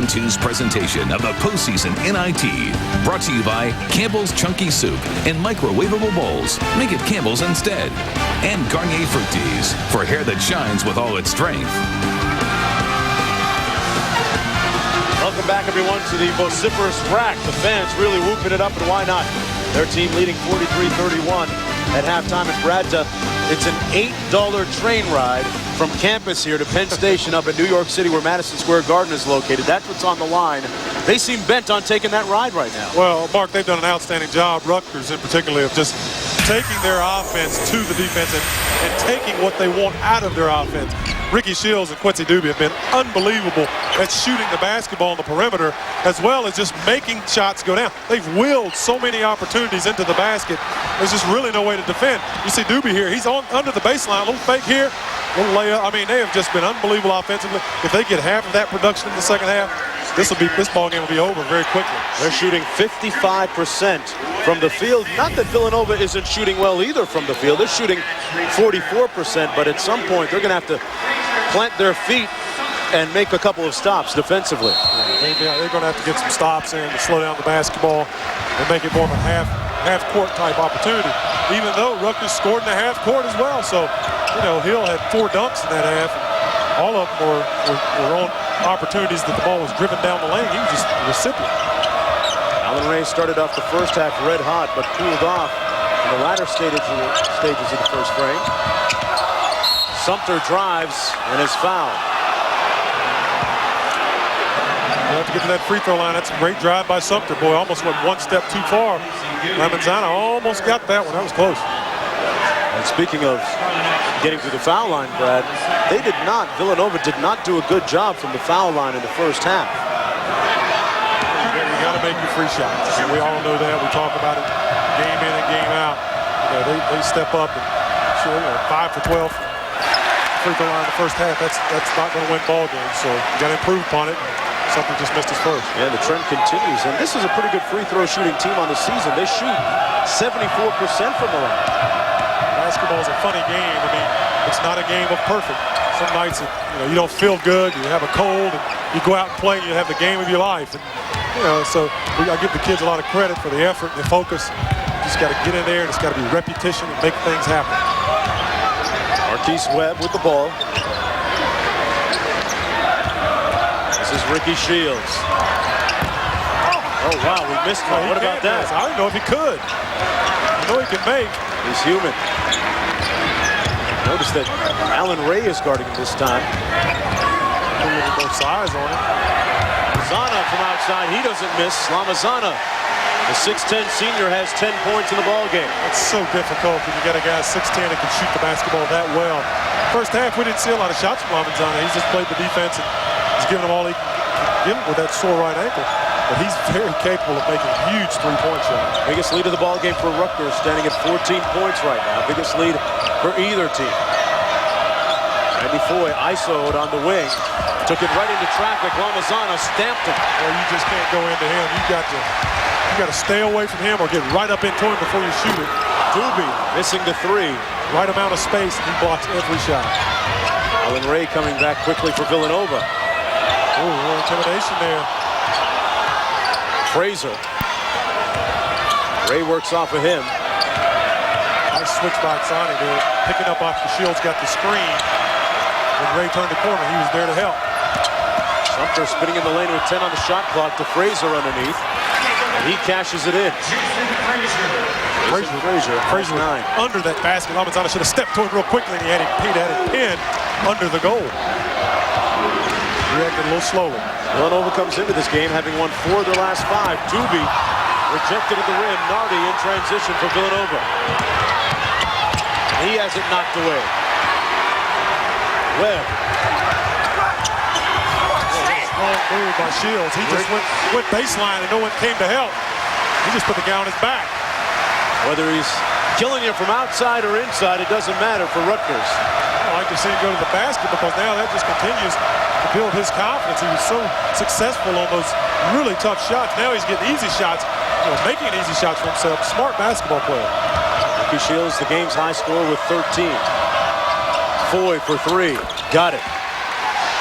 Two's presentation of the postseason NIT. Brought to you by Campbell's Chunky Soup in microwavable bowls. Make it Campbell's instead. And Garnier Fruit Teas for hair that shines with all its strength. Welcome back, everyone, to the vociferous rack. The fans really whooping it up, and why not? Their team leading 43-31 at halftime at Bradta. It's an $8 train ride from campus here to Penn Station up in New York City, where Madison Square Garden is located. That's what's on the line. They seem bent on taking that ride right now. Well, Mark, they've done an outstanding job, Rutgers in particular, of just taking their offense to the defense and taking what they want out of their offense. Ricky Shields and Quincy Doobie have been unbelievable at shooting the basketball on the perimeter, as well as just making shots go down. They've willed so many opportunities into the basket. There's just really no way to defend. You see Doobie here. He's on under the baseline. A little fake here, a little layup. I mean, they have just been unbelievable offensively. If they get half of that production in the second half, this ball game will be over very quickly. They're shooting 55% from the field. Not that Villanova isn't shooting well either from the field. They're shooting 44%, but at some point they're going to have to plant their feet and make a couple of stops defensively. They're going to have to get some stops in to slow down the basketball and make it more of a half-court type opportunity. Even though Rutgers scored in the half court as well, so you know Hill had 4 dunks in that half. All of them were on opportunities that the ball was driven down the lane. He was just a recipient. Allen Ray started off the first half red hot, but cooled off in the latter stages of the first frame. Sumter drives and is fouled. We'll have to get to that free throw line. That's a great drive by Sumter. Boy, almost went one step too far. Ramazana almost got that one. That was close. And speaking of getting to the foul line, Brad, Villanova did not do a good job from the foul line in the first half. You got to make your free shots. And we all know that. We talk about it game in and game out. You know, they step up and sure, 5 for 12 free throw line in the first half. That's not going to win ball games. So you got to improve upon it. Sumter just missed his first. Yeah, the trend continues. And this is a pretty good free throw shooting team on the season. They shoot 74% from the line. Basketball is a funny game. I mean, it's not a game of perfect. Some nights, you don't feel good. You have a cold, and you go out and play, and you have the game of your life. And so I give the kids a lot of credit for the effort and the focus. You just got to get in there, and it's got to be repetition and make things happen. Marquise Webb with the ball. This is Ricky Shields. Oh, wow, we missed one. What about that? I don't know if he could. I know he can make. He's human. Notice that Allen Ray is guarding him this time. A little more size on him. Zana from outside. He doesn't miss. Lamazana, the 6'10 senior, has 10 points in the ball game. It's so difficult when you got a guy 6'10 that can shoot the basketball that well. First half, we didn't see a lot of shots from Lamazana. He's just played the defense and he's giving them all he can give him with that sore right ankle. But he's very capable of making huge three-point shots. Biggest lead of the ball game for Rutgers, standing at 14 points right now. Biggest lead for either team. Randy Foy iso'd on the wing. Took it right into traffic. Lamazana stamped him. Well, you just can't go into him. You got to stay away from him or get right up into him before you shoot it. Doobie missing the 3. Right amount of space, and he blocks every shot. Allen Ray coming back quickly for Villanova. Oh, a little intimidation there. Fraser. Ray works off of him. Nice switch by Sani there. Picking up off the Shields, got the screen. When Ray turned the corner, he was there to help. Sumter spinning in the lane with 10 on the shot clock to Fraser underneath. And he cashes it in. Fraser 9. Under that basket. Lamazana should have stepped to it real quickly, and he had it pinned under the goal. Reacted a little slowly. Villanova comes into this game having won 4 of their last 5. Doobie rejected at the rim. Nardi in transition for Villanova. He has it knocked away. Webb. Strong move by Shields. He just went baseline and no one came to help. He just put the guy on his back. Whether he's killing you from outside or inside, it doesn't matter for Rutgers. I like to see him go to the basket because now that just continues to build his confidence. He was so successful on those really tough shots. Now he's getting easy shots, making easy shots for himself. Smart basketball player. Ricky Shields, the game's high score with 13. Foy for 3. Got it.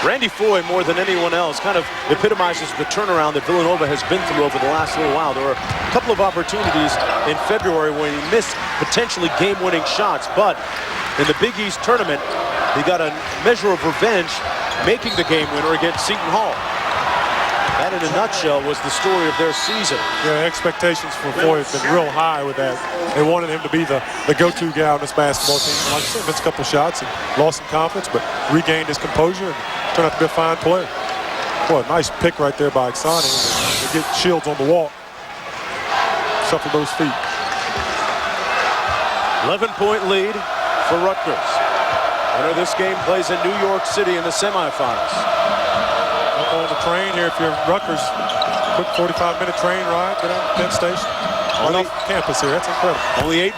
Randy Foye, more than anyone else, kind of epitomizes the turnaround that Villanova has been through over the last little while. There were a couple of opportunities in February when he missed potentially game-winning shots, but in the Big East tournament, he got a measure of revenge, making the game winner against Seton Hall. That, in a nutshell, was the story of their season. Yeah, expectations for Foye have been real high with that. They wanted him to be the go-to guy on this basketball team. Like I said, missed a couple shots and lost some confidence, but regained his composure and turned out to be a fine player. Boy, nice pick right there by Oksana. They get Shields on the walk. Shuffle those feet. 11-point lead for Rutgers. Winner of this game plays in New York City in the semifinals. Up on the train here if you're Rutgers. Quick 45-minute train ride, get out to Penn Station. Right off campus here, that's incredible. Only $8.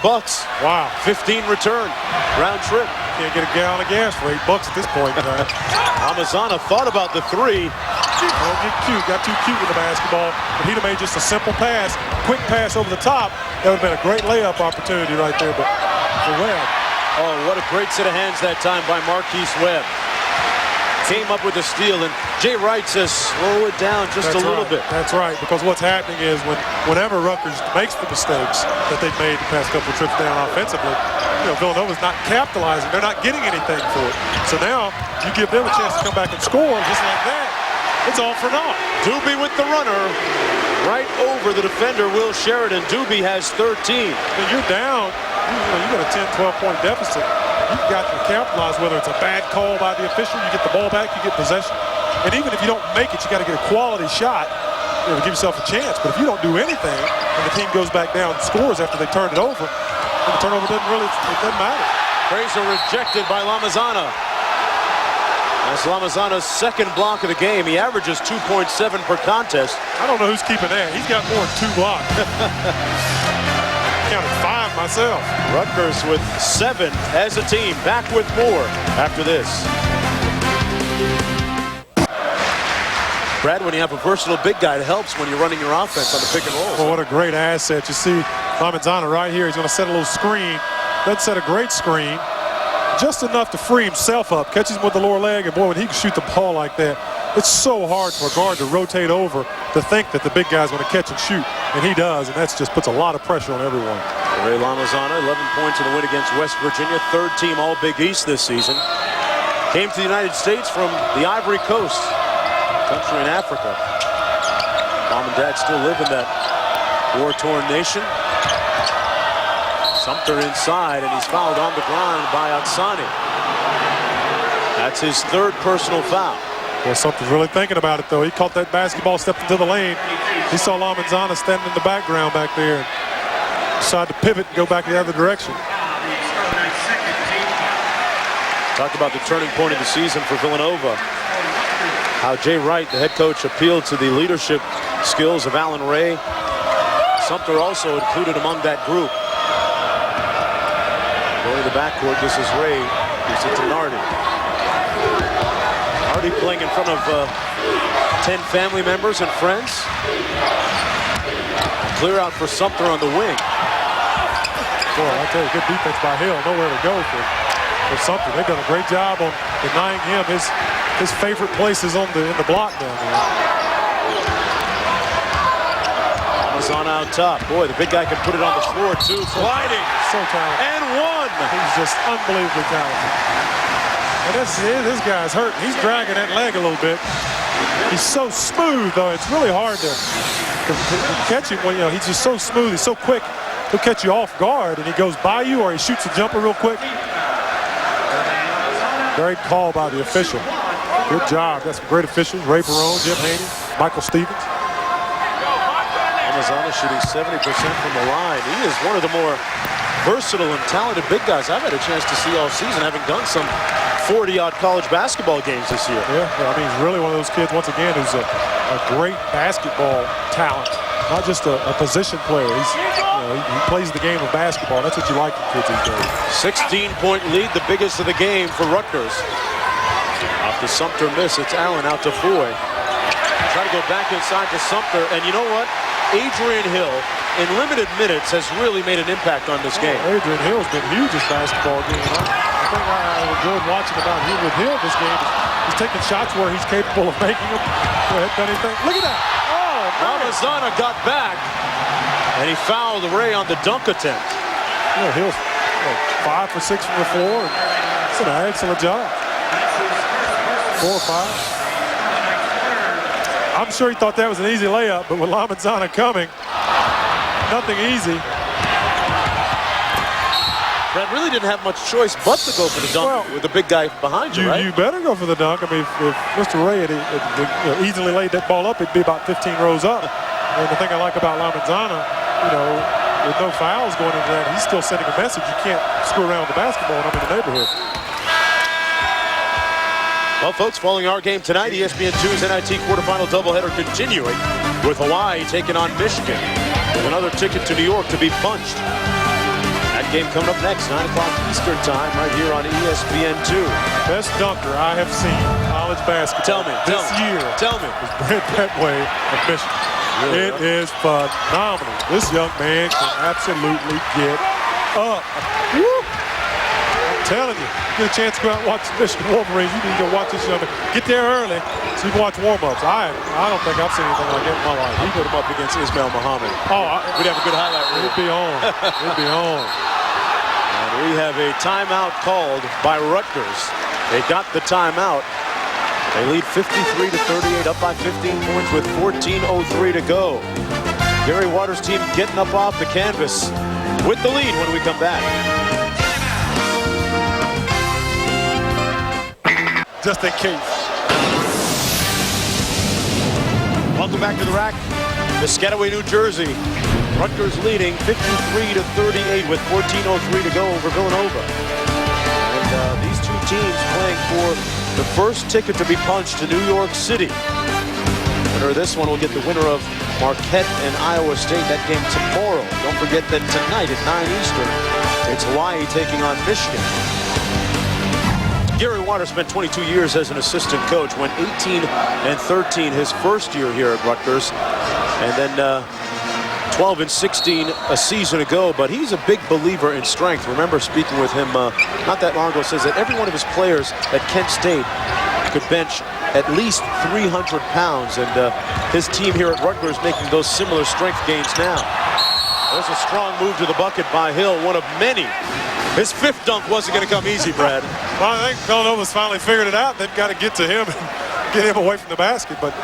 Wow. 15 return, round trip. Can't get a gallon of gas for $8 at this point. Lamazana thought about the three. Don't get cute, got too cute with the basketball. But he'd have made just a simple pass, quick pass over the top. That would have been a great layup opportunity right there, but for Webb. Oh, what a great set of hands that time by Marquise Webb. Came up with a steal, and Jay Wright says slow it down just a little bit. That's right, because what's happening is whenever Rutgers makes the mistakes that they've made the past couple of trips down offensively, you know, Villanova's not capitalizing. They're not getting anything for it. So now you give them a chance to come back and score just like that. It's all for naught. Doobie with the runner right over the defender, Will Sheridan. Doobie has 13. When you're down, you got a 10, 12-point deficit. You've got to capitalize, whether it's a bad call by the official, you get the ball back, you get possession. And even if you don't make it, you got to get a quality shot, you know, to give yourself a chance. But if you don't do anything and the team goes back down and scores after they turn it over, then the turnover doesn't matter. Fraser rejected by Lamazana. That's Lamazana's second block of the game. He averages 2.7 per contest. I don't know who's keeping that. He's got more than 2 blocks. Counted 5 myself. Rutgers with 7 as a team. Back with more after this. Brad, when you have a versatile big guy, it helps when you're running your offense on the pick and roll. Well, what a great asset. You see Lamazana right here. He's going to set a little screen. Doesn't set a great screen. Just enough to free himself up. Catches him with the lower leg, and boy, when he can shoot the ball like that, it's so hard for a guard to rotate over to think that the big guy's going to catch and shoot, and he does, and that just puts a lot of pressure on everyone. Ray Lamazana, 11 points in the win against West Virginia, third team All-Big East this season. Came to the United States from the Ivory Coast, country in Africa. Mom and Dad still live in that war-torn nation. Sumter inside, and he's fouled on the ground by Oksana. That's his third personal foul. Well, Sumter's really thinking about it, though. He caught that basketball, stepped into the lane. He saw Lamazana standing in the background back there and decided to pivot and go back the other direction. Talk about the turning point of the season for Villanova. How Jay Wright, the head coach, appealed to the leadership skills of Alan Ray. Sumter also included among that group. Going to the backcourt, this is Ray. Gives it to Nardi. Nardi playing in front of 10 family members and friends. Clear out for Sumter on the wing. Boy, I tell you, good defense by Hill. Nowhere to go for Sumter. They've done a great job on denying him his favorite places in the block down there. Lamazana out top. Boy, the big guy can put it on the floor too. Sliding. So talented. And one. He's just unbelievably talented. And this guy's hurt. He's dragging that leg a little bit. He's so smooth, though. It's really hard to catch him when, he's just so smooth. He's so quick. He'll catch you off guard, and he goes by you, or he shoots a jumper real quick. Great call by the official. Good job. That's some great officials. Ray Barone, Jim Haney, Michael Stevens. Lamazana shooting 70% from the line. He is one of the more versatile and talented big guys I've had a chance to see all season, having done some 40-odd college basketball games this year. Yeah, I mean, he's really one of those kids, once again, who's a great basketball talent, not just a position player. He plays the game of basketball. That's what you like in kids these days. 16-point lead, the biggest of the game for Rutgers. Off the Sumter miss, it's Allen out to Foye. Try to go back inside to Sumter, and you know what? Adrian Hill, in limited minutes, has really made an impact on this game. Adrian Hill's been huge this basketball game. The thing I enjoyed watching about him with Hill this game is He's taking shots where he's capable of making them. Go ahead, done anything. Look at that. Oh, Ramazana got back, and he fouled Ray on the dunk attempt. Yeah, he was 5 for 6 from the floor. It's an excellent job. 4 or 5. I'm sure he thought that was an easy layup, but with Ramazana coming, nothing easy. Brad really didn't have much choice but to go for the dunk with the big guy behind you, right? You better go for the dunk. I mean, if Mr. Ray had easily laid that ball up, it'd be about 15 rows up. And the thing I like about Ramazana, with no fouls going into that, he's still sending a message. You can't screw around with the basketball when I'm in the neighborhood. Well, folks, following our game tonight, ESPN2's NIT quarterfinal doubleheader continuing with Hawaii taking on Michigan with another ticket to New York to be punched. That game coming up next, 9 o'clock Eastern time, right here on ESPN2. Best dunker I have seen in college basketball this year is Brent Petway of Michigan. It is phenomenal. This young man can absolutely get up. Woo! I'm telling you, get a chance to go out and watch the Michigan Wolverines. You need to go watch this young man. Get there early so you can watch warm-ups. I don't think I've seen anything like that in my life. He put him up against Ismail Muhammad. We'd have a good highlight reel. It'd be on. It'd be on. And we have a timeout called by Rutgers. They got the timeout. They lead 53-38, up by 15 points with 14:03 to go. Gary Waters' team getting up off the canvas with the lead when we come back. Just in case. Welcome back to the rack. Piscataway, New Jersey. Rutgers leading 53-38 with 14:03 to go over Villanova. And these two teams playing for the first ticket to be punched to New York City. Winner of this one will get the winner of Marquette and Iowa State. That game tomorrow. Don't forget that tonight at 9 Eastern, it's Hawaii taking on Michigan. Gary Waters spent 22 years as an assistant coach, went 18-13 his first year here at Rutgers, and then 12-16 a season ago. But he's a big believer in strength. Remember speaking with him not that long ago, says that every one of his players at Kent State could bench at least 300 pounds, and his team here at Rutgers making those similar strength gains now. There's a strong move to the bucket by Hill, one of many. His fifth dunk wasn't going to come easy, Brad. Well, I think Villanova's finally figured it out. They've got to get to him and get him away from the basket. But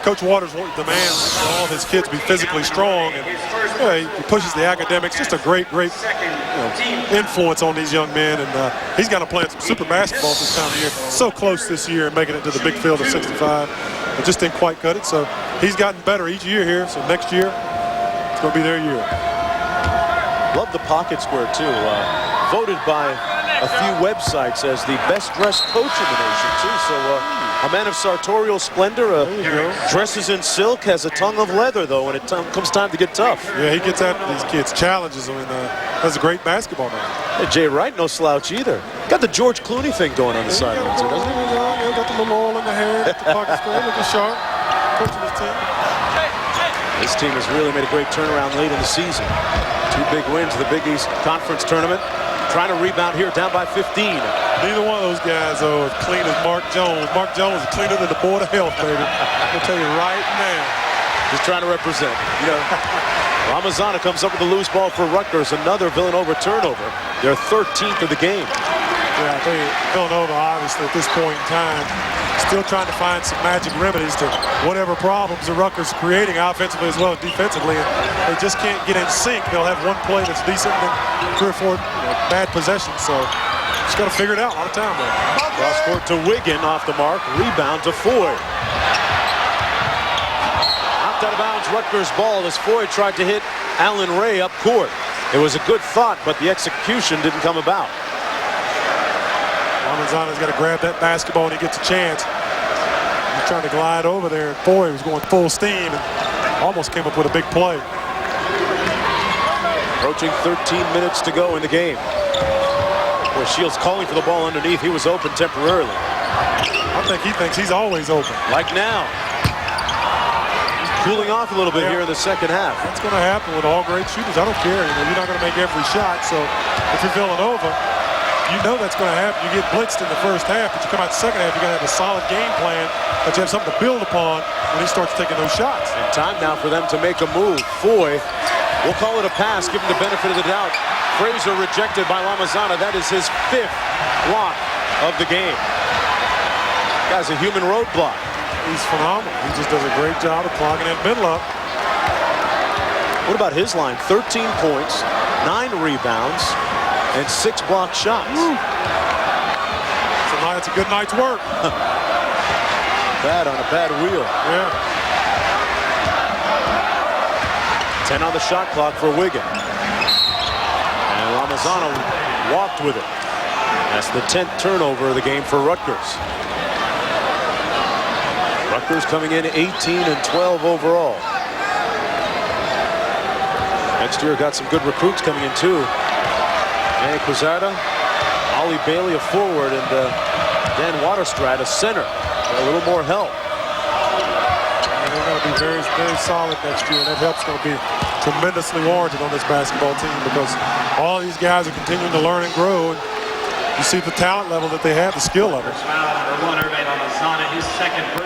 Coach Waters demands all of his kids be physically strong, and he pushes the academics. Just a great influence on these young men, and he's got to play some super basketball this time of year. So close this year and making it to the big field of 65, but just didn't quite cut it. So he's gotten better each year here. So next year, it's going to be their year. Love the pocket square too. Voted by a few websites as the best dressed coach in the nation too. So a man of sartorial splendor, dresses in silk, has a tongue of leather though when it comes time to get tough. Yeah, he gets after these kids, challenges them, and has a great basketball man. Hey, Jay Wright, no slouch either. Got the George Clooney thing going on the sideline too, doesn't he? Yeah, got the little oil in the hair, got the pocket square, looking sharp, coaching his team. This team has really made a great turnaround late in the season. 2 big wins, the Big East Conference Tournament. Trying to rebound here, down by 15. Neither one of those guys, though, as clean as Mark Jones. Mark Jones is cleaner than the Board of Health, baby. I'll tell you right now. Just trying to represent. Ramazana comes up with a loose ball for Rutgers. Another Villanova turnover. Their 13th of the game. Yeah, I tell you, Villanova, obviously, at this point in time, still trying to find some magic remedies to whatever problems the Rutgers are creating offensively as well as defensively. And they just can't get in sync. They'll have one play that's decent and then 3 or 4 bad possessions. So just got to figure it out all the time, though. Cross court to Wiggin, off the mark. Rebound to Foy. Knocked out of bounds, Rutgers ball as Foy tried to hit Allen Ray up court. It was a good thought, but the execution didn't come about. Ramazana's got to grab that basketball and he gets a chance. He's trying to glide over there, and Foy was going full steam and almost came up with a big play. Approaching 13 minutes to go in the game. Boy, Shields calling for the ball underneath. He was open temporarily. I think he thinks he's always open. Like now. He's cooling off a little bit here in the second half. That's going to happen with all great shooters. I don't care. You're not going to make every shot. So if you're Villanova, you know that's going to happen. You get blitzed in the first half, but you come out the second half, you got to have a solid game plan, that you have something to build upon when he starts taking those shots. And time now for them to make a move. Foy, we'll call it a pass, give him the benefit of the doubt. Frazier rejected by Lamazana. That is his 5th block of the game. Guy's a human roadblock. He's phenomenal. He just does a great job of clogging that middle up. What about his line? 13 points, 9 rebounds, and 6 blocked shots. It's a good night's work. Bad on a bad wheel. Yeah. 10 on the shot clock for Wigan. And Lamazana walked with it. That's the 10th turnover of the game for Rutgers. Rutgers coming in 18-12 overall. Next year got some good recruits coming in too. Manny Quezada, Ollie Bailey a forward, and Dan Waterstrat a center. A little more help. And they're going to be very, very solid next year, and that help's going to be tremendously warranted on this basketball team because all these guys are continuing to learn and grow. And you see the talent level that they have, the skill level.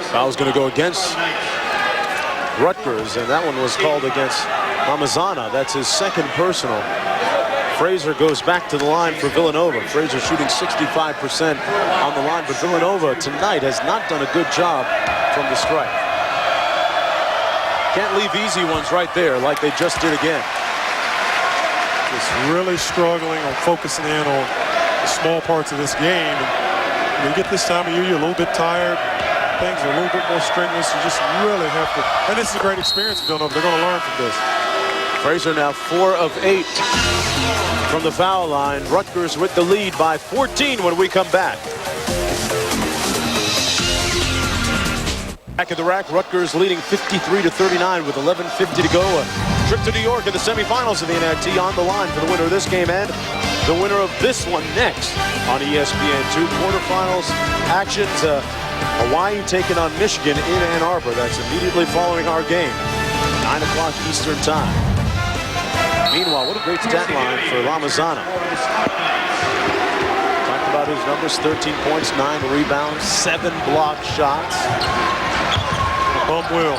Foul's going to go against Rutgers, and that one was called against Lamazana. That's his 2nd personal. Frazier goes back to the line for Villanova. Frazier shooting 65% on the line, but Villanova tonight has not done a good job from the stripe. Can't leave easy ones right there like they just did again. Just really struggling on focusing in on the small parts of this game. And when you get this time of year, you're a little bit tired. Things are a little bit more strenuous. You just really have to. And this is a great experience for Villanova. They're going to learn from this. Frazier now 4 of 8 from the foul line. Rutgers with the lead by 14 when we come back. Back at the rack, Rutgers leading 53-39 with 11:50 to go. A trip to New York in the semifinals of the NIT on the line for the winner of this game and the winner of this one next on ESPN2. Quarterfinals actions. Hawaii taking on Michigan in Ann Arbor. That's immediately following our game. 9 o'clock Eastern time. Meanwhile, what a great stat line for Lamazana. Talked about his numbers, 13 points, 9 rebounds, 7 blocked shots. Bump wheel.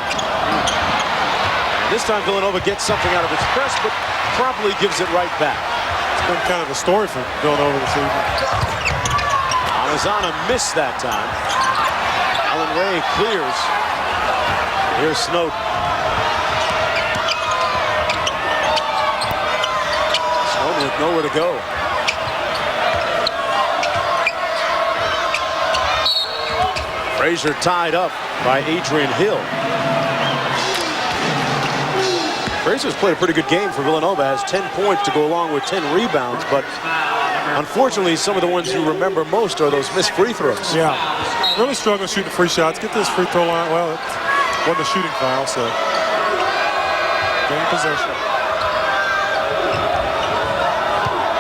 And this time Villanova gets something out of its press, but promptly gives it right back. It's been kind of a story for Villanova this evening. Lamazana missed that time. Alan Ray clears. Here's Snowden. With nowhere to go. Frazier tied up by Adrian Hill. Frazier's played a pretty good game for Villanova. Has 10 points to go along with 10 rebounds, but unfortunately some of the ones you remember most are those missed free throws. Yeah, really struggling shooting free shots. Get this free throw line. Well, it wasn't a shooting foul, so game possession.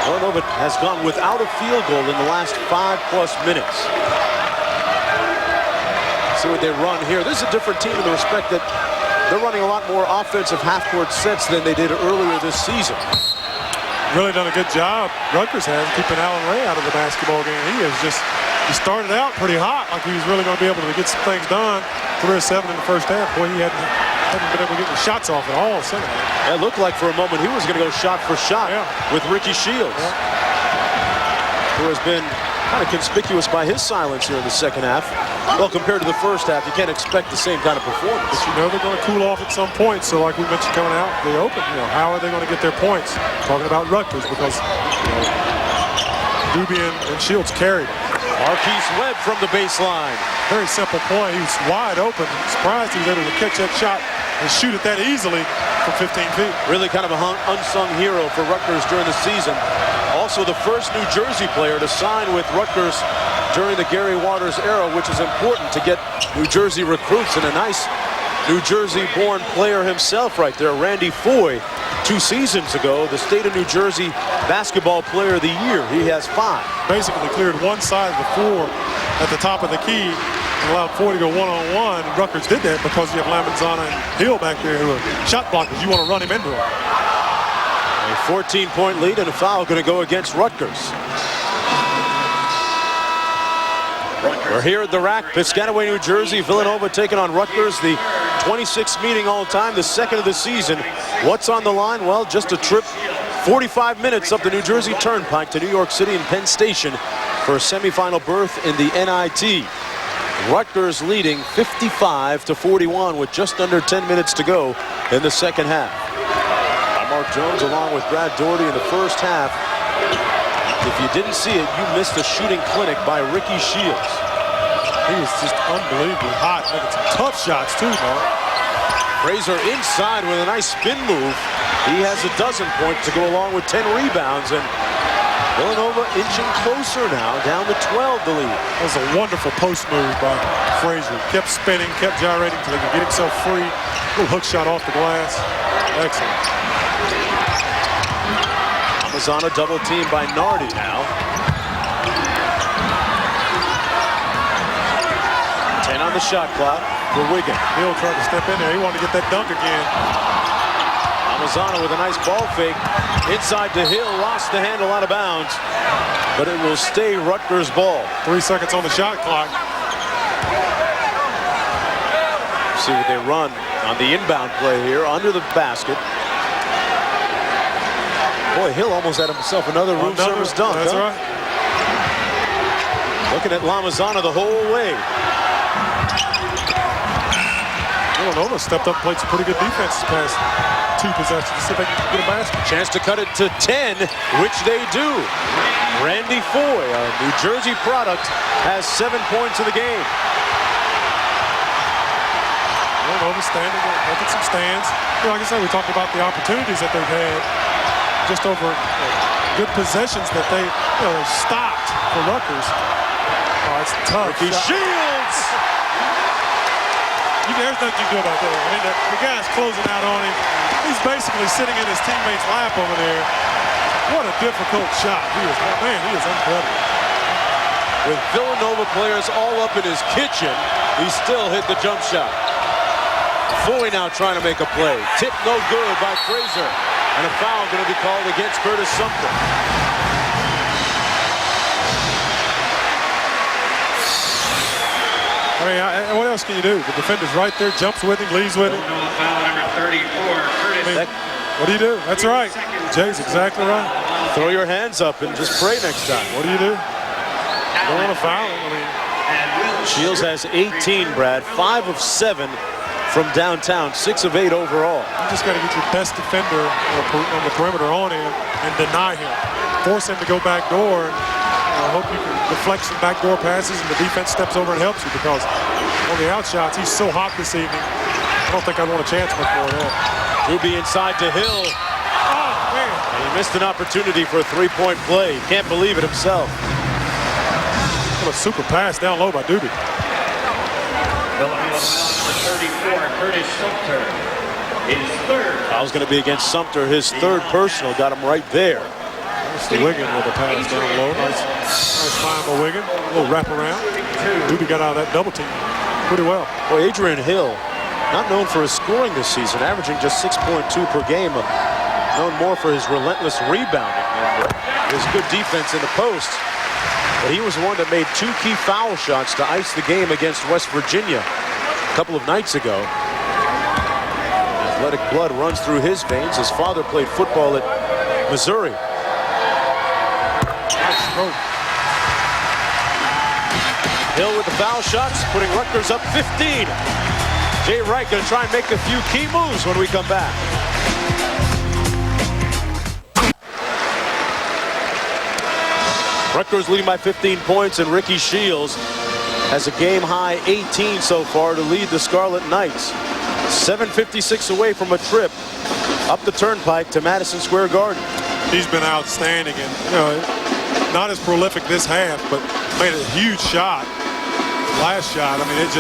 Villanova has gone without a field goal in the last 5+ minutes. See what they run here. This is a different team in the respect that they're running a lot more offensive half-court sets than they did earlier this season. Really done a good job, Rutgers has, keeping Alan Ray out of the basketball game. He started out pretty hot, like he was really going to be able to get some things done. 3 of 7 in the first half. Boy, he hadn't been able to get the shots off at all. It looked like for a moment he was going to go shot for shot with Ricky Shields, who has been kind of conspicuous by his silence here in the second half. Well, compared to the first half, you can't expect the same kind of performance. But you know they're going to cool off at some point. So like we mentioned coming out the open, how are they going to get their points? Talking about Rutgers because Doobie and Shields carried it. Marquise Webb from the baseline. Very simple point. He was wide open. Surprised he was able to catch that shot and shoot it that easily from 15 feet. Really kind of a unsung hero for Rutgers during the season. Also the first New Jersey player to sign with Rutgers during the Gary Waters era, which is important to get New Jersey recruits, and a nice New Jersey-born player himself right there, Randy Foy. 2 seasons ago, the state of New Jersey Basketball Player of the Year. He has 5. Basically cleared one side of the floor at the top of the key and allowed Foy to go one-on-one. And Rutgers did that because you have Lamazana and Hill back there who are shot blockers. You want to run him into him. A 14-point lead and a foul going to go against Rutgers. We're here at the rack, Piscataway, New Jersey. Villanova taking on Rutgers, the 26th meeting all time, the second of the season. What's on the line? Well, just a trip, 45 minutes up the New Jersey Turnpike to New York City and Penn Station for a semifinal berth in the NIT. Rutgers leading 55-41 with just under 10 minutes to go in the second half. Mark Jones along with Brad Doherty in the first half. If you didn't see it, you missed a shooting clinic by Ricky Shields. He was just unbelievably hot, making some tough shots too, Mark. Fraser inside with a nice spin move. He has a dozen points to go along with 10 rebounds, and Villanova inching closer now, down to 12 the lead. That was a wonderful post move by Fraser. Kept spinning, kept gyrating until he could get himself free. Little hook shot off the glass. Excellent. On a double team by N.I.T now. 10 on the shot clock for Wigan. Hill tried to step in there. He wanted to get that dunk again. Amazana with a nice ball fake. Inside to Hill, lost the handle out of bounds. But it will stay Rutgers ball. 3 seconds on the shot clock. See what they run on the inbound play here under the basket. Boy, Hill almost had himself another room service dunk. That's right. Looking at Lamazana the whole way. Villanova stepped up and played some pretty good defense this past 2 possessions. Let's see if they can get a basket. Chance to cut it to 10, which they do. Randy Foy, a New Jersey product, has 7 points in the game. Villanova standing, making some stands. Like I said, we talked about the opportunities that they've had. Just over good possessions that they stopped for Rutgers. Oh, it's tough. Ricky Shields! There's nothing you can do about that. I mean, the guy's closing out on him. He's basically sitting in his teammate's lap over there. What a difficult shot. He is incredible. With Villanova players all up in his kitchen, he still hit the jump shot. Foy now trying to make a play. Tip no good by Fraser. And a foul going to be called against Curtis Sumter. I mean, what else can you do? The defender's right there, jumps with him, leaves with him. What do you do? That's right. Jay's exactly right. Throw your hands up and just pray next time. What do you do? You don't want to foul him. I mean, Shields has 18, Brad. 5 of 7. From downtown, 6 of 8 overall. You just got to get your best defender on the perimeter on him and deny him. Force him to go back door. And I hope you can deflect some backdoor passes and the defense steps over and helps you, because on the outshots, he's so hot this evening. I don't think I'd want a chance before that. Ruby inside to Hill. Oh, man. And he missed an opportunity for a 3-point play. Can't believe it himself. What a super pass down low by Doobie. 34, Curtis Sumter, his third. Foul's going to be against Sumter. His third personal got him right there. That's Wigan with a pass down low. Nice find by Wigan. A little wraparound. Doobie got out of that double team pretty well. Well, Adrian Hill, not known for his scoring this season, averaging just 6.2 per game. Known more for his relentless rebounding and his good defense in the post. But he was the one that made 2 key foul shots to ice the game against West Virginia a couple of nights ago. Athletic blood runs through his veins. His father played football at Missouri. Hill with the foul shots, putting Rutgers up 15. Jay Wright going to try and make a few key moves when we come back. Rutgers leading by 15 points, and Ricky Shields has a game-high 18 so far to lead the Scarlet Knights. 7:56 away from a trip up the Turnpike to Madison Square Garden. He's been outstanding, and not as prolific this half, but made a huge shot. Last shot, I mean,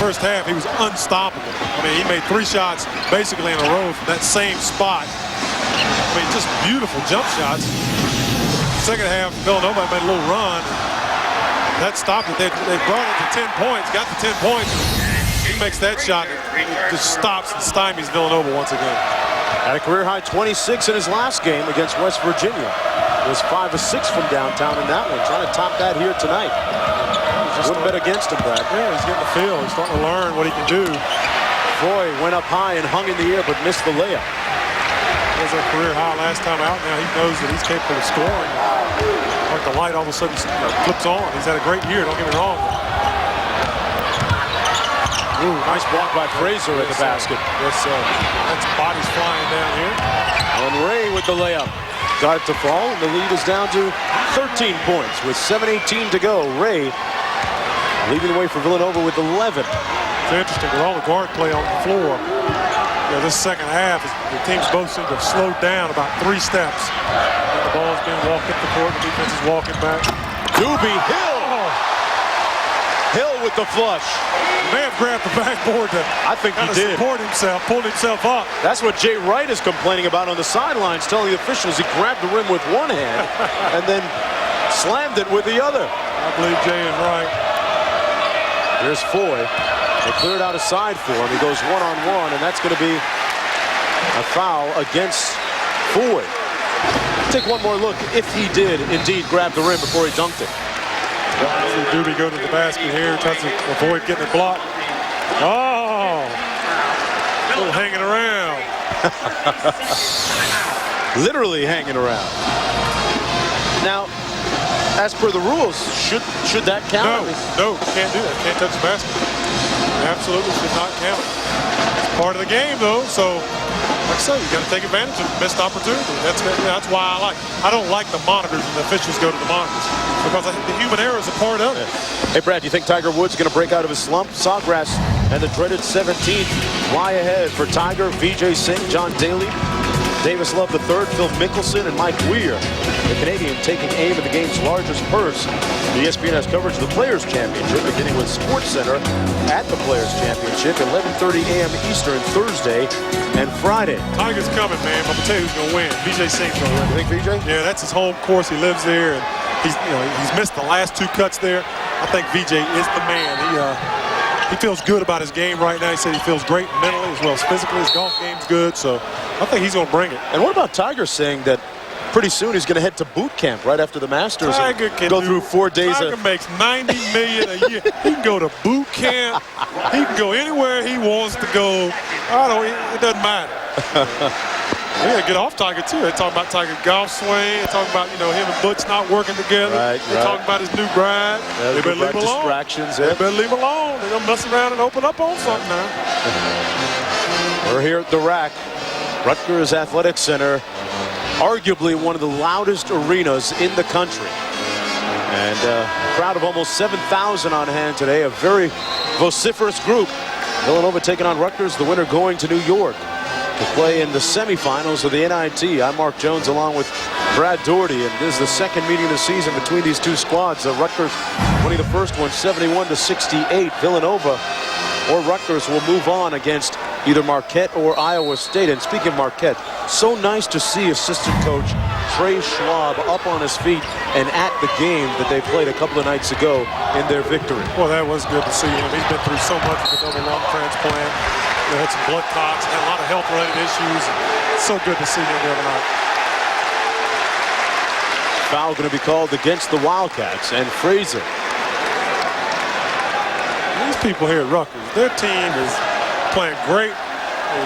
first half, he was unstoppable. I mean, he made 3 shots basically in a row from that same spot. I mean, just beautiful jump shots. Second half, Villanova made a little run. That stopped it. They brought it to 10 points, got to 10 points. He makes that shot. It just stops and stymies Villanova once again. Had a career-high 26 in his last game against West Virginia. He was 5 of 6 from downtown in that one. Trying to top that here tonight. Wouldn't bet against him, Brad. Yeah, he's getting the feel. He's starting to learn what he can do. Foy went up high and hung in the air, but missed the layup. It was a career high last time out. Now he knows that he's capable of scoring. Like the light all of a sudden flips on. He's had a great year, don't get me wrong. Ooh, nice block by Frazier at the basket. Yes, sir. That's bodies flying down here. And Ray with the layup. Got it to fall, and the lead is down to 13 points with 7:18 to go. Ray leading the way for Villanova with 11. It's interesting with all the guard play on the floor. Yeah, this second half, the teams both seem to have slowed down about 3 steps. And the ball's being walked up the court, the defense is walking back. Doobie, Hill! Hill with the flush. He may have grabbed the backboard to I think he did. support himself, pulled himself up. That's what Jay Wright is complaining about on the sidelines, telling the officials he grabbed the rim with one hand and then slammed it with the other. I believe Jay is right. Here's Foy. They cleared out a side for him. He goes one-on-one, and that's going to be a foul against Foy. Take one more look if he did indeed grab the rim before he dunked it. See Doobie go to the basket here, tries to avoid getting it blocked. Oh! A little hanging around. Literally hanging around. Now, as per the rules, should that count? No, can't do that. Can't touch the basket. Absolutely should not count. It's part of the game, though, so like I say, you got to take advantage of missed opportunity. That's why I don't like the monitors and the officials go to the monitors, because I think the human error is a part of it. Hey, Brad, do you think Tiger Woods is going to break out of his slump? Sawgrass and the dreaded 17th lie ahead for Tiger, Vijay Singh, John Daly, Davis Love III, Phil Mickelson, and Mike Weir. The Canadian taking aim at the game's largest purse. The ESPN has coverage of the Players' Championship, beginning with SportsCenter at the Players' Championship, 11:30 a.m. Eastern, Thursday and Friday. Tiger's coming, man. I'm gonna tell you who's gonna win. Vijay Singh's gonna win. You think Vijay? Yeah, that's his home course. He lives there, and he's missed the last 2 cuts there. I think Vijay is the man. He feels good about his game right now. He said he feels great mentally as well as physically. His golf game's good, so I think he's going to bring it. And what about Tiger saying that pretty soon he's going to head to boot camp right after the Masters? Tiger can go through 4 days. Tiger makes $90 million a year. He can go to boot camp. He can go anywhere he wants to go. It doesn't matter. Yeah, get off Tiger too. They're talking about Tiger's golf swing. They're talking about him and Butch not working together. They're talking about his new bride. They better leave him alone. Distractions. They better leave him alone. They're gonna mess around and open up on something now. We're here at the Rack, Rutgers Athletic Center, arguably one of the loudest arenas in the country, and a crowd of almost 7,000 on hand today. A very vociferous group. Villanova taking on Rutgers. The winner going to New York to play in the semifinals of the NIT. I'm Mark Jones along with Brad Doherty, and this is the second meeting of the season between these two squads. Rutgers winning the first one 71-68. Villanova or Rutgers will move on against either Marquette or Iowa State. And speaking of Marquette, so nice to see assistant coach Trey Schwab up on his feet and at the game that they played a couple of nights ago in their victory. Well, that was good to see him. He's been through so much with the double lung transplant. He had some blood clots, had a lot of health-related issues. So good to see him the other night. Foul going to be called against the Wildcats, and Frazier. These people here at Rutgers, their team is playing great.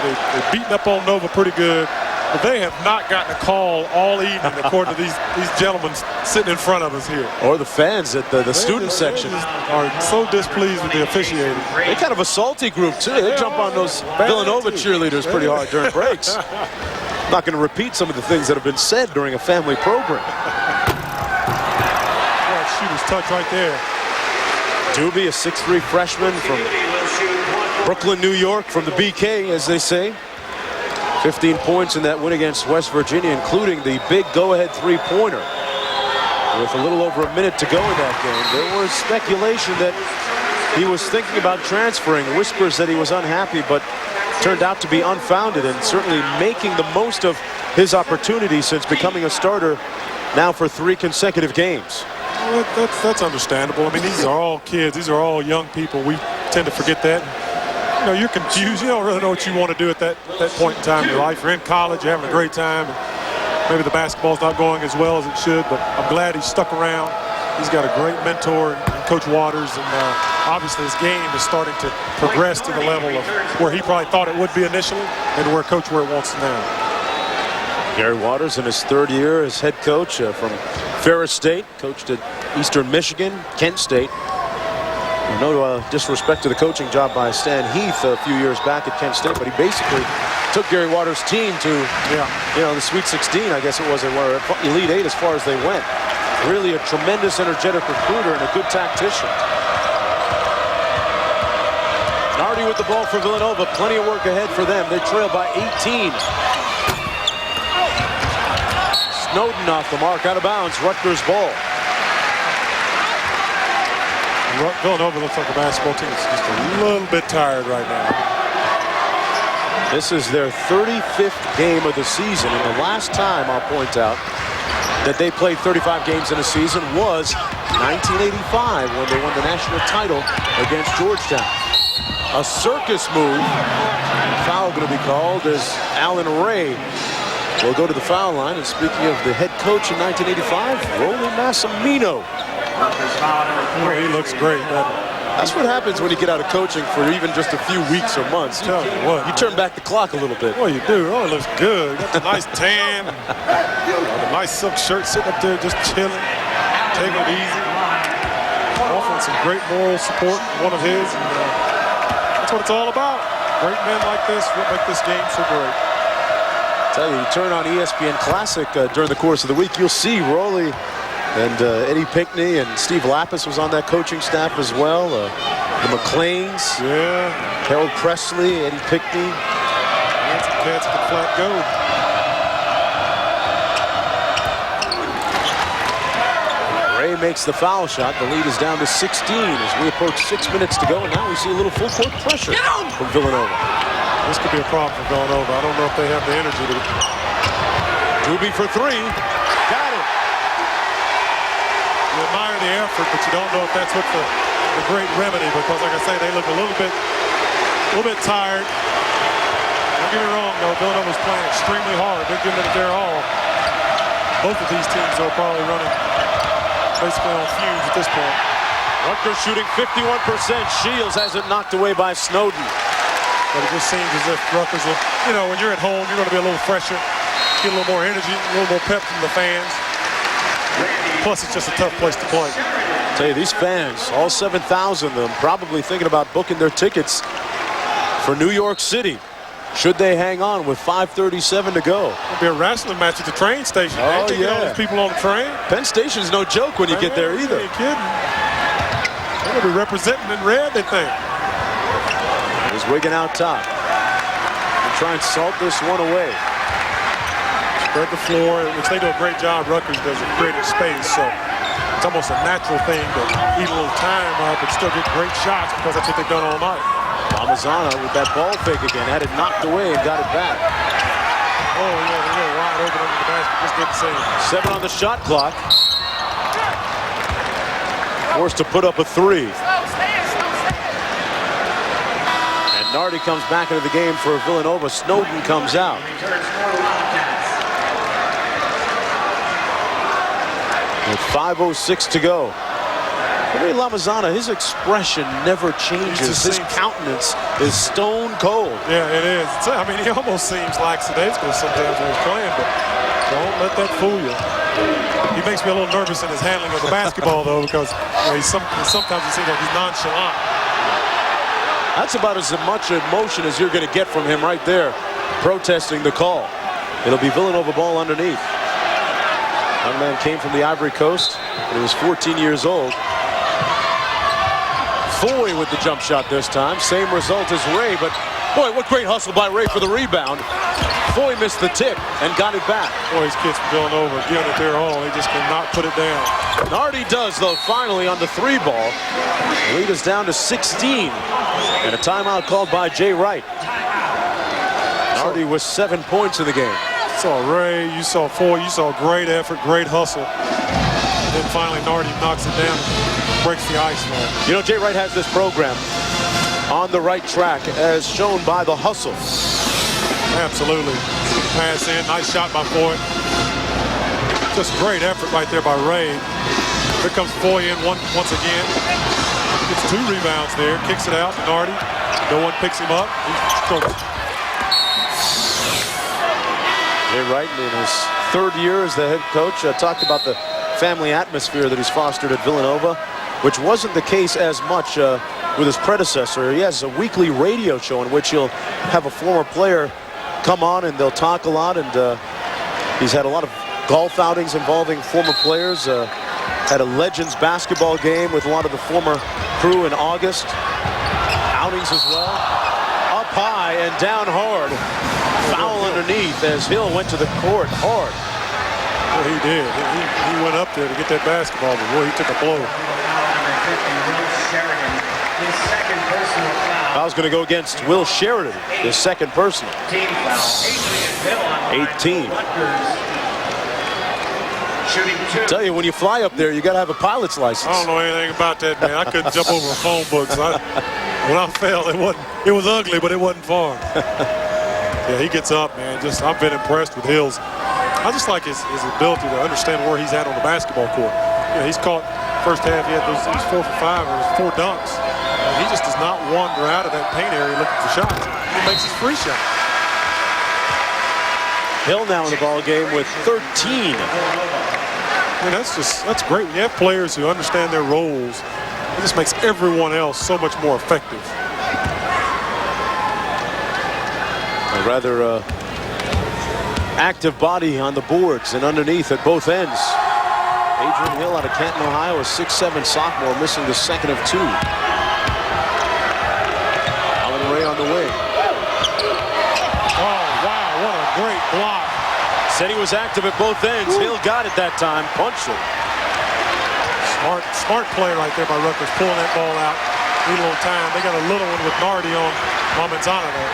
They're beating up on Nova pretty good, but they have not gotten a call all evening, according to these gentlemen sitting in front of us here. Or the fans at the student section are so displeased with the officiating. They're kind of a salty group, too. They jump on those Villanova cheerleaders pretty hard during breaks. I'm not going to repeat some of the things that have been said during a family program. Shooter's touch right there. Doobie, a 6'3" freshman from Brooklyn, New York, from the BK, as they say. 15 points in that win against West Virginia, including the big go-ahead three-pointer. With a little over a minute to go in that game, there was speculation that he was thinking about transferring, whispers that he was unhappy, but turned out to be unfounded, and certainly making the most of his opportunity since becoming a starter now for 3 consecutive games. Well, that's understandable. I mean, these are all kids. These are all young people. We tend to forget that. You know, you're confused. You don't really know what you want to do at that point in time in your life. You're in college. You're having a great time. And maybe the basketball's not going as well as it should, but I'm glad he stuck around. He's got a great mentor in Coach Waters, and obviously his game is starting to progress to the level of where he probably thought it would be initially and where it wants now. Gary Waters in his 3rd year as head coach from Ferris State, coached at Eastern Michigan, Kent State. No disrespect to the coaching job by Stan Heath a few years back at Kent State, but he basically took Gary Waters' team to, the Sweet 16, I guess it was. They were Elite 8 as far as they went. Really a tremendous, energetic recruiter and a good tactician. Nardi with the ball for Villanova. Plenty of work ahead for them. They trail by 18. Snowden off the mark, out of bounds. Rutgers ball. Villanova looks like a basketball team that's just a little bit tired right now. This is their 35th game of the season, and the last time, I'll point out, that they played 35 games in a season was 1985 when they won the national title against Georgetown. A circus move. Foul going to be called as Alan Ray will go to the foul line. And speaking of the head coach in 1985, Rolly Massimino. Oh, he looks great. That's what happens when you get out of coaching for even just a few weeks or months. Tell you what, you turn back the clock a little bit. Oh, you do. Oh, it looks good. Got the nice tan. The nice silk shirt, sitting up there just chilling, taking it easy. Offering some great moral support, one of his. And, that's what it's all about. Great men like this will make this game so great. I tell you, you turn on ESPN Classic during the course of the week, you'll see Rolly and Eddie Pinckney, and Steve Lapis was on that coaching staff as well. The McLeans, Harold Presley, Eddie Pinckney. That's a catch at the flat go. Ray makes the foul shot. The lead is down to 16 as we approach 6 minutes to go, and now we see a little full court pressure from Villanova. This could be a problem for Villanova. I don't know if they have the energy to. Doobie for 3. Got it. You admire the effort, but you don't know if that's what the great remedy, because like I say, they look a little bit tired. Don't get me wrong though, Villanova's playing extremely hard. They're giving it their all. Both of these teams are probably running basically on fumes at this point. Rutgers shooting 51%. Shields has it knocked away by Snowden. But it just seems as if Rutgers will, when you're at home, you're going to be a little fresher, get a little more energy, a little more pep from the fans. Plus, it's just a tough place to play. I tell you, these fans, all 7,000 of them, probably thinking about booking their tickets for New York City. Should they hang on with 5:37 to go? It'll be a wrestling match at the train station. Oh, All these people on the train. Penn Station's no joke when you get there either. Are you kidding? They're going to be representing in red, they think. There's Wigan out top. They try and salt this one away. Spread the floor, which they do a great job. Rutgers does in creating space, so it's almost a natural thing to eat a little time up and still get great shots, because that's what they've done all night. Lamazana with that ball fake again, had it knocked away and got it back. Oh yeah, they're really wide open under the basket. Just didn't see it. 7 on the shot clock. Forced to put up a 3. And Nardi comes back into the game for Villanova. Snowden comes out. With 5:06 to go. Ray Lamazana, his expression never changes. His countenance is stone cold. Yeah, it is. I mean, he almost seems lackadaisical sometimes when he's playing, but don't let that fool you. He makes me a little nervous in his handling of the basketball, though, because sometimes he seems like he's nonchalant. That's about as much emotion as you're going to get from him right there, protesting the call. It'll be Villanova ball underneath. Young man came from the Ivory Coast when he was 14 years old. Foy with the jump shot this time. Same result as Ray, but boy, what great hustle by Ray for the rebound. Foy missed the tip and got it back. Boy, these kids from Villanova are giving it their all. They just cannot put it down. Nardi does, though, finally on the 3 ball. The lead is down to 16. And a timeout called by Jay Wright. Nardi with 7 points in the game. You saw Ray, you saw Foy, you saw great effort, great hustle. And then finally Nardi knocks it down and breaks the ice for him. You know, Jay Wright has this program on the right track as shown by the hustle. Absolutely. Pass in, nice shot by Foy. Just great effort right there by Ray. Here comes Foy in once again. Gets 2 rebounds there. Kicks it out to N.I.T. No one picks him up. He struggles. Jay Wright, in his 3rd year as the head coach, talked about the family atmosphere that he's fostered at Villanova, which wasn't the case as much with his predecessor. He has a weekly radio show in which he'll have a former player come on and they'll talk a lot, and he's had a lot of golf outings involving former players. Had a Legends basketball game with a lot of the former crew in August. Outings as well. Up high and down hard. Foul underneath as Hill went to the court hard. Well, he did. He went up there to get that basketball, but boy, he took a blow. Foul's going to go against Will Sheridan, his 2nd personal. 18. I tell you, when you fly up there, you got to have a pilot's license. I don't know anything about that, man. I couldn't jump over a phone book. So when I fell, it was ugly, but it wasn't far. Yeah, he gets up, man. I've been impressed with Hills. I just like his ability to understand where he's at on the basketball court. You know, he's caught first half. He had those 4 for 5 or 4 dunks. He just does not wander out of that paint area looking for shots. He makes his free shot. Hill now in the ball game with 13. I mean, that's great. When you have players who understand their roles, it just makes everyone else so much more effective. A rather active body on the boards and underneath at both ends. Adrian Hill out of Canton, Ohio, a 6'7" sophomore, missing the 2nd of 2. Alan Ray on the wing. Oh, wow, what a great block. Said he was active at both ends. Hill got it that time, punched it. Smart play right there by Rutgers, pulling that ball out. Need a little time. They got a little one with N.I.T on Mamenzana there.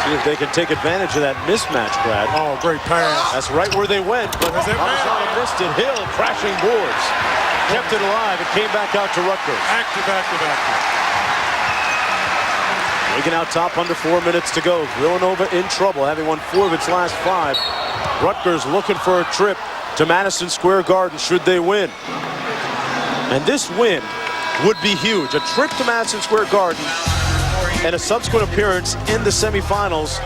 See if they can take advantage of that mismatch, Brad. Oh, great pass. That's right where they went, but Mamenzana missed it. Hill crashing boards. Kept it alive. It came back out to Rutgers. Active. Wigan out top, under 4 minutes to go. Villanova in trouble, having won 4 of its last 5. Rutgers looking for a trip to Madison Square Garden should they win. And this win would be huge. A trip to Madison Square Garden and a subsequent appearance in the semifinals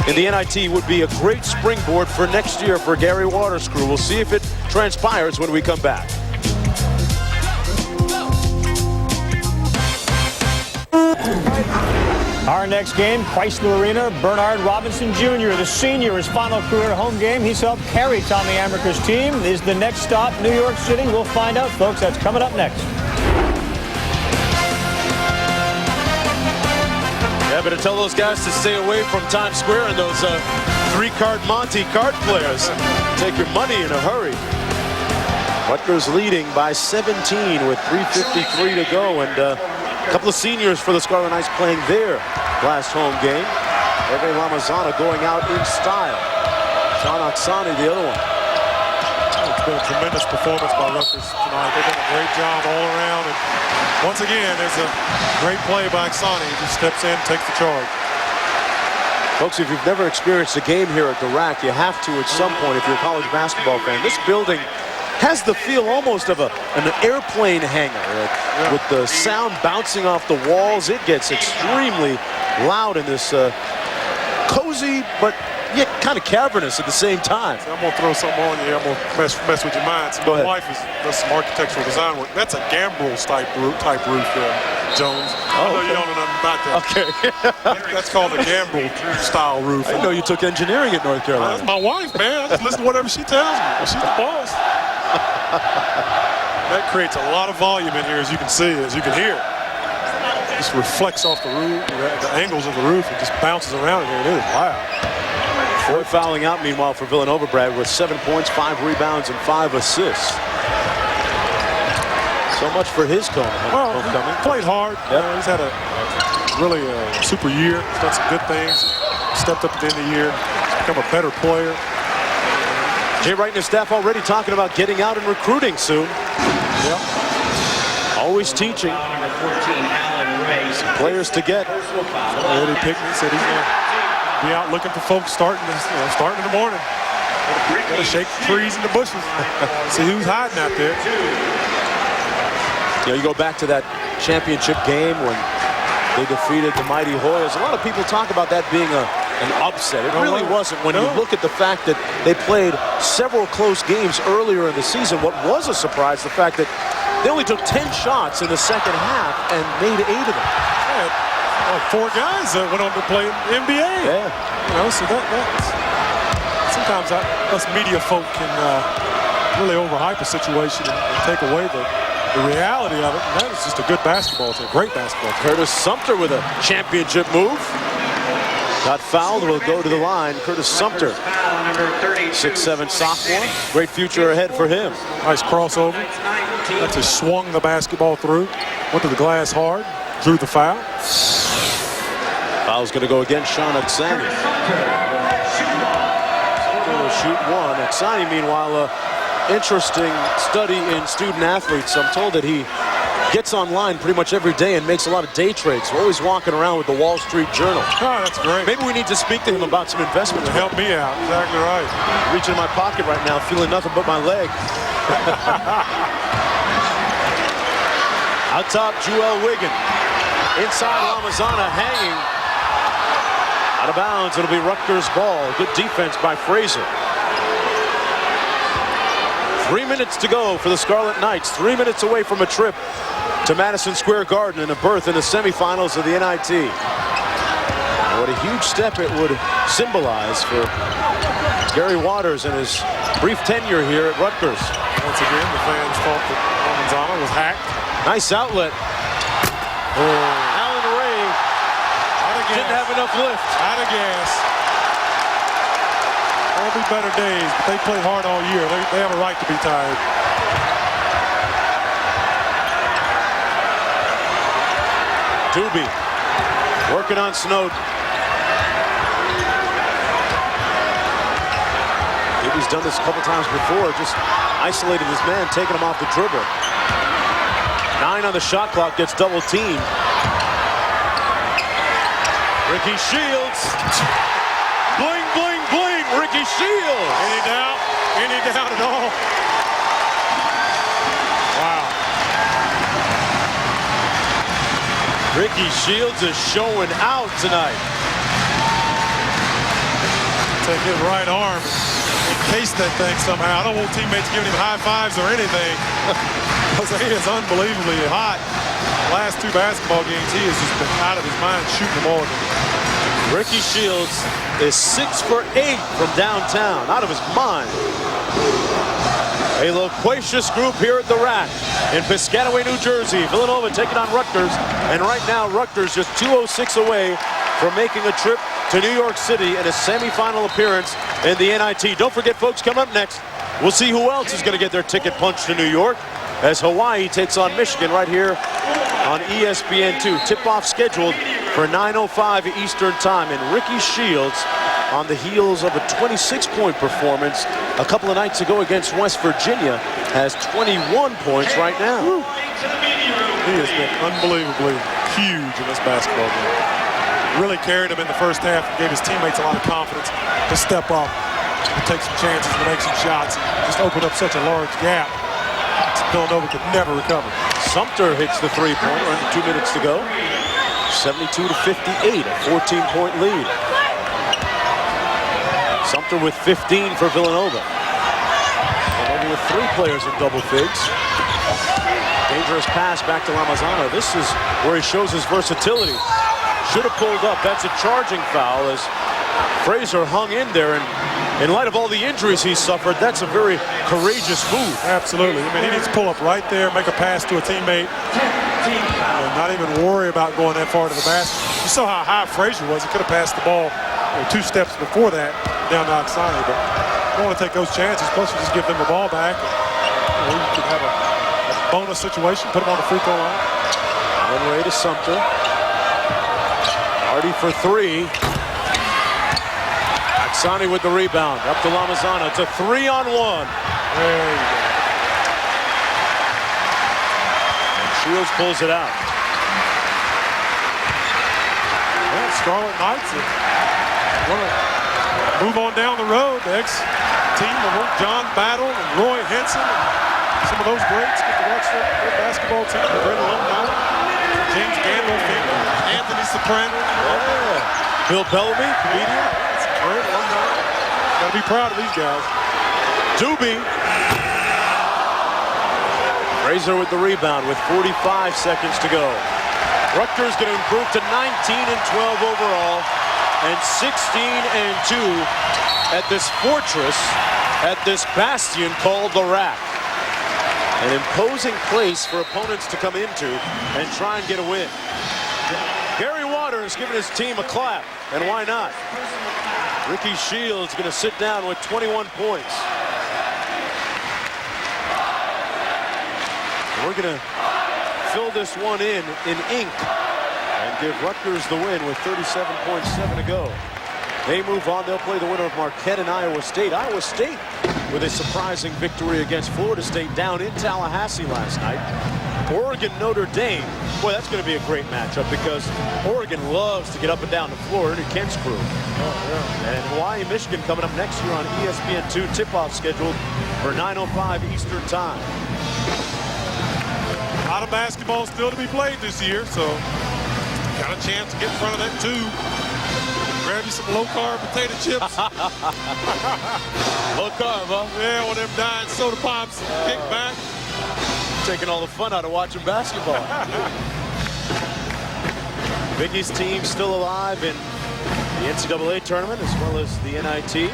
in the NIT would be a great springboard for next year for Gary Waters' crew. We'll see if it transpires when we come back. Our next game, Chrysler Arena, Bernard Robinson Jr., the senior, his final career home game. He's helped carry Tommy Amaker's team. Is the next stop New York City? We'll find out, folks. That's coming up next. Yeah, better tell those guys to stay away from Times Square and those 3-card Monte card players. Take your money in a hurry. Rutgers leading by 17 with 3:53 to go, and a couple of seniors for the Scarlet Knights playing their last home game. Eve Lamazana going out in style. John Oksani, the other one. It's been a tremendous performance by Rutgers tonight. They've done a great job all around. And once again, there's a great play by Oksani. He just steps in, takes the charge. Folks, if you've never experienced a game here at the Rack, you have to at some point if you're a college basketball fan. This building has the feel almost of an airplane hangar. With the sound bouncing off the walls, it gets extremely loud in this cozy but yet kind of cavernous at the same time. So I'm going to throw something on you. I'm going to mess with your mind. So my wife does some architectural design work. That's a gambrels type roof, Jones. I know you don't know nothing about that. Okay. That's called a gambrel style roof. I know you took engineering at North Carolina. That's my wife, man. I just listen to whatever she tells me. She's the boss. That creates a lot of volume in here, as you can see, as you can hear. It just reflects off the roof, the angles of the roof. It just bounces around in here. It is loud. Foy fouling out, meanwhile, for Villanova, Brad, with 7 points, 5 rebounds, and 5 assists. So much for his homecoming. He played hard. Yep. He's had a really super year. He's done some good things. Stepped up at the end of the year. He's become a better player. Jay Wright and his staff already talking about getting out and recruiting soon. Yep. Always teaching. Players to get. Eddie Pickney said he's going to be out looking for folks starting in the morning. Got to shake the trees and the bushes. See who's hiding out there. You know, you go back to that championship game when they defeated the mighty Hoyas. A lot of people talk about that being an upset. It really wasn't when you look at the fact that they played several close games earlier in the season. What was a surprise, the fact that they only took 10 shots in the second half and made 8 of them. Yeah, like 4 guys that went on to play in the NBA. Yeah. You know, so that's sometimes us media folk can really overhype a situation and take away the reality of it. And that is just a good basketball team, great basketball team. Curtis Sumter with a championship move. Got fouled, will go to the line. Curtis Sumter, 6'7" sophomore. Great future ahead for him. Nice crossover. That's just swung the basketball through. Went to the glass hard, drew the foul. Foul's going to go against Sean Oksani. Sumter will shoot 1. Oksani, meanwhile, interesting study in student athletes. I'm told that he gets online pretty much every day and makes a lot of day trades. We're always walking around with the Wall Street Journal. Oh, that's great. Maybe we need to speak to him about some investment. Help me out. Exactly right. Reaching in my pocket right now, feeling nothing but my leg. Out top, Joel Wiggin. Inside, Lamazana hanging. Out of bounds, it'll be Rutgers ball. Good defense by Fraser. 3 minutes to go for the Scarlet Knights. 3 minutes away from a trip to Madison Square Garden and a berth in the semifinals of the NIT. What a huge step it would symbolize for Gary Waters and his brief tenure here at Rutgers. Once again, the fans thought that Lamazana was hacked. Nice outlet. Allen Ray didn't have enough lift. Out of gas. There'll be better days, but they play hard all year. They have a right to be tired. Doobie working on Snowden. Doobie's done this a couple times before, just isolated his man, taking him off the dribble. 9 on the shot clock, gets double teamed. Ricky Shields. Bling, bling, bling, Ricky Shields. Any doubt? Any doubt at all? Wow. Ricky Shields is showing out tonight. Take his right arm, encase that thing somehow. I don't want teammates giving him high fives or anything. Because he is unbelievably hot. Last 2 basketball games, he has just been out of his mind shooting them all. Ricky Shields is 6 for 8 from downtown, out of his mind. A loquacious group here at the Rack in Piscataway, New Jersey. Villanova taking on Rutgers, and right now Rutgers just 2:06 away from making a trip to New York City in a semifinal appearance in the NIT. Don't forget, folks, coming up next, we'll see who else is going to get their ticket punched to New York as Hawaii takes on Michigan right here on ESPN2. Tip-off scheduled for 9:05 Eastern Time, and Ricky Shields on the heels of a 26-point performance a couple of nights ago against West Virginia has 21 points right now. He has been unbelievably huge in this basketball game. Really carried him in the first half and gave his teammates a lot of confidence to step up and take some chances to make some shots and just open up such a large gap. Villanova could never recover. Sumter hits the three-pointer under 2 minutes to go. 72-58, a 14-point lead. Sumter with 15 for Villanova. Villanova with 3 players in double figs. Dangerous pass back to Lamazana. This is where he shows his versatility. Should have pulled up. That's a charging foul as Fraser hung in there, and in light of all the injuries he's suffered, that's a very courageous move. Absolutely. I mean, he needs to pull up right there, make a pass to a teammate, and not even worry about going that far to the basket. You saw how high Fraser was. He could have passed the ball 2 steps before that down to Oksani, but you don't want to take those chances. Plus, you just give them the ball back. And, you could have a bonus situation, put them on the free throw line. One way to Sumter. Hardy for 3. Oksani with the rebound. Up to Lamazana. It's a 3-on-1. There you go. And Shields pulls it out. Well, Scarlet Knights want to move on down the road. The ex-team of John Battle and Roy Henson and some of those greats get to watch their basketball team. Great alumni. James Gandolfini, Anthony Soprano. Yeah. Bill Bellamy, comedian. That's great alumni. Got to be proud of these guys. Doobie. Razor with the rebound with 45 seconds to go. Rutgers going to improve to 19-12 overall and 16-2 at this fortress, at this bastion called the Rack. An imposing place for opponents to come into and try and get a win. Gary Waters giving his team a clap, and why not? Ricky Shields going to sit down with 21 points. We're going to fill this one in ink and give Rutgers the win with 37.7 to go. They move on. They'll play the winner of Marquette and Iowa State. Iowa State with a surprising victory against Florida State down in Tallahassee last night. Oregon, Notre Dame. Boy, that's going to be a great matchup because Oregon loves to get up and down the floor into Kent's crew. And Hawaii, Michigan coming up next year on ESPN2 tip-off scheduled for 9:05 Eastern Time. A lot of basketball still to be played this year, so got a chance to get in front of that tube. Grab you some low-carb potato chips. Low-carb, huh? Yeah, one of them diet soda pops. Kick back. Taking all the fun out of watching basketball. Big East team still alive in the NCAA tournament as well as the NIT.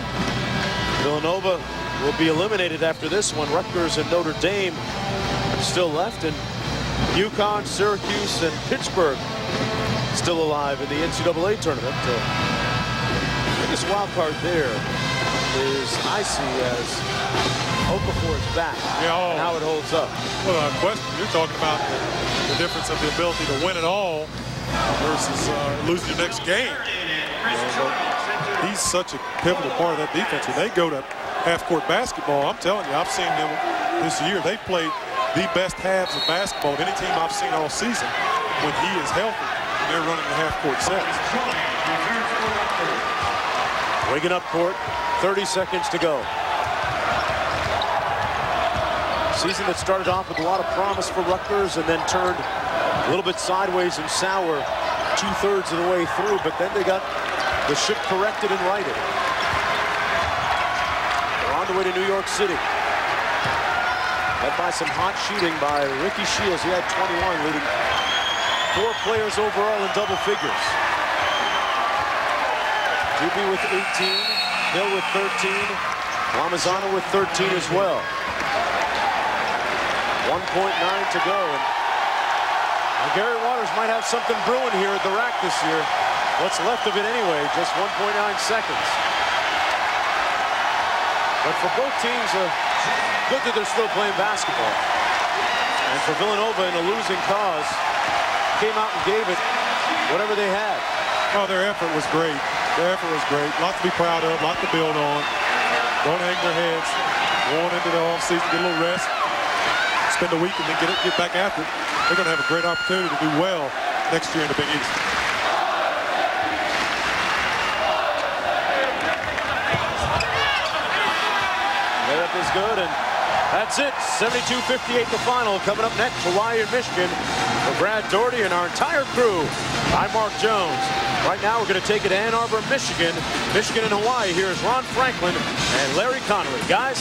Villanova will be eliminated after this one. Rutgers and Notre Dame still left, and UConn, Syracuse, and Pittsburgh still alive in the NCAA tournament. The biggest wild card there is I see as Okafor's back and how it holds up. Well, question, you're talking about the difference of the ability to win it all versus losing your next game. He's such a pivotal part of that defense. When they go to half-court basketball, I'm telling you, I've seen them this year. They've played the best halves of basketball of any team I've seen all season when he is healthy. They're running the half-court sets. Wigan up court, 30 seconds to go. Season that started off with a lot of promise for Rutgers and then turned a little bit sideways and sour 2/3 of the way through, but then they got the ship corrected and righted. They're on the way to New York City. Led by some hot shooting by Ricky Shields. He had 21, leading 4 players overall in double figures. Doobie with 18, Hill with 13, Lamazana with 13 as well. 1.9 to go. And Gary Waters might have something brewing here at the Rack this year. What's left of it anyway, just 1.9 seconds. But for both teams, good that they're still playing basketball. And for Villanova in a losing cause, came out and gave it whatever they had. Oh, their effort was great. Their effort was great. Lots to be proud of, lots to build on. Don't hang their heads. Going into the offseason, get a little rest. Spend a week and then get back after it. They're going to have a great opportunity to do well next year in the Big East. Layup is good, and that's it. 72-58 the final. Coming up next, Hawaii and Michigan. For Brad Doherty and our entire crew, I'm Mark Jones. Right now, we're going to take it to Ann Arbor, Michigan. Michigan and Hawaii. Here's Ron Franklin and Larry Connolly. Guys.